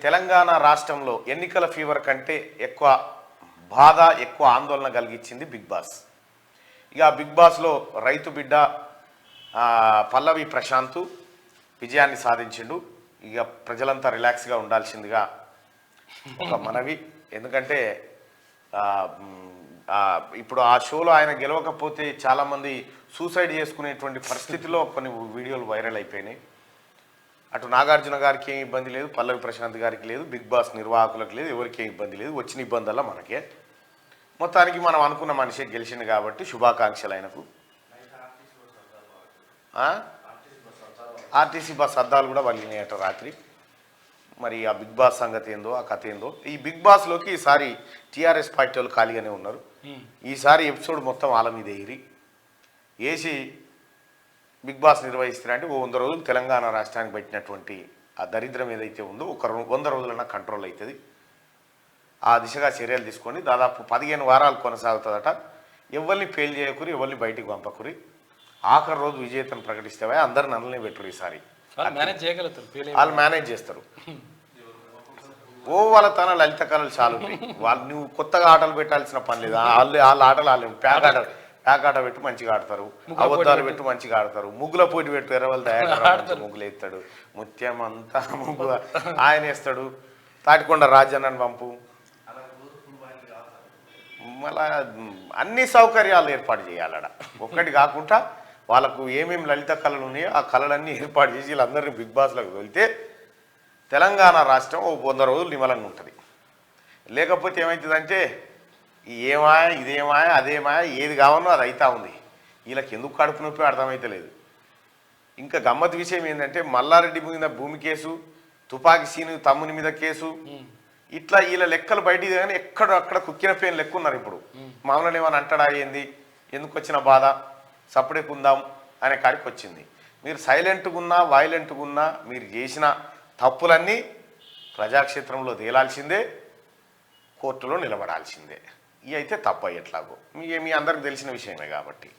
తెలంగాణ రాష్ట్రంలో ఎన్నికల ఫీవర్ కంటే ఎక్కువ బాధ, ఎక్కువ ఆందోళన కలిగించింది బిగ్ బాస్. ఇక బిగ్ బాస్లో రైతు బిడ్డ పల్లవి ప్రశాంత్ విజయాన్ని సాధించిండు. ఇక ప్రజలంతా రిలాక్స్గా ఉండాల్సిందిగా ఒక మనవి. ఎందుకంటే ఇప్పుడు ఆ షోలో ఆయన గెలవకపోతే చాలామంది సూసైడ్ చేసుకునేటువంటి పరిస్థితిలో కొన్ని వీడియోలు వైరల్ అయిపోయినాయి. అటు నాగార్జున గారికి ఏం ఇబ్బంది లేదు, పల్లవి ప్రశాంత్ గారికి లేదు, బిగ్ బాస్ నిర్వాహకులకు లేదు, ఎవరికి ఏం ఇబ్బంది లేదు. వచ్చిన ఇబ్బందుల్లో మనకే. మొత్తానికి మనం అనుకున్న మనిషే గెలిచింది కాబట్టి శుభాకాంక్షలు ఆయనకు. ఆర్టీసీ బస్ అద్దాలు కూడా వలిగినాయట రాత్రి. మరి ఆ బిగ్ బాస్ సంగతి ఏందో, ఆ కథ ఏందో. ఈ బిగ్ బాస్లోకి ఈసారి టీఆర్ఎస్ పార్టీ వాళ్ళు ఖాళీగానే ఉన్నారు. ఈసారి ఎపిసోడ్ మొత్తం వాళ్ళ మీద వేసి బిగ్ బాస్ నిర్వహిస్తున్నారంటే 100 రోజులు తెలంగాణ రాష్ట్రానికి పెట్టినటువంటి ఆ దరిద్రం ఏదైతే ఉందో 100 రోజులన్నా కంట్రోల్ అవుతుంది. ఆ దిశగా చర్యలు తీసుకొని దాదాపు 15 వారాలు కొనసాగుతుందట. ఎవరిని ఫెయిల్ చేయకూరి, ఎవరిని బయటికి పంపకూరి. ఆఖరి రోజు విజేతను ప్రకటిస్తేవా అందరు నన్ననే పెట్టరు. ఈసారి వాళ్ళు మేనేజ్ చేస్తారు. వాళ్ళ తన లలిత కళలు చాలు ఉంటాయి. వాళ్ళు నువ్వు కొత్తగా ఆటలు పెట్టాల్సిన పని లేదు. వాళ్ళ ఆటలు వాళ్ళు ప్యాక్ ఆట పెట్టి మంచిగా ఆడతారు, అబద్ధాలు పెట్టి మంచిగా ఆడతారు, ముగ్గుల పోటీ పెట్టు ఎర్రవాళ్ళు తయారు ముగ్గులు వేస్తాడు, ముత్యం అంతా ముగ్గు ఆయన వేస్తాడు, తాటికొండ రాజన్నని పంపు, మళ్ళా అన్ని సౌకర్యాలు ఏర్పాటు చేయాలడ. ఒక్కటి కాకుండా వాళ్ళకు ఏమేమి లలిత కళలు ఉన్నాయో ఆ కళలన్నీ ఏర్పాటు చేసి వీళ్ళందరినీ బిగ్ బాస్లోకి వెళ్తే తెలంగాణ రాష్ట్రం 100 రోజులు నిమలంగా ఉంటుంది. లేకపోతే ఏమవుతుందంటే ఏమాయ, ఇదేమాయ, అదేమాయ, ఏది కావాలో అది అవుతా ఉంది. వీళ్ళకి ఎందుకు కడుపు నొప్పి అర్థమైతలేదు. ఇంకా గమ్మత్ విషయం ఏంటంటే మల్లారెడ్డి మీద భూమి కేసు, తుపాకీ సీను తమ్ముని మీద కేసు, ఇట్లా వీళ్ళ లెక్కలు బయటికి కానీ అక్కడ కుక్కిన పేరు లెక్క ఉన్నారు. ఇప్పుడు మామూలు ఏమని అంటాడా, ఏంది ఎందుకు వచ్చిన బాధ, సపరేకుందాం అనే కాడికి వచ్చింది. మీరు సైలెంట్గా ఉన్నా, వైలెంట్గా ఉన్నా, మీరు చేసిన తప్పులన్నీ ప్రజాక్షేత్రంలో తేలాల్సిందే, కోర్టులో నిలబడాల్సిందే. ఇవి అయితే తప్పు ఎట్లాగో మీ అందరికి తెలిసిన విషయమే కాబట్టి.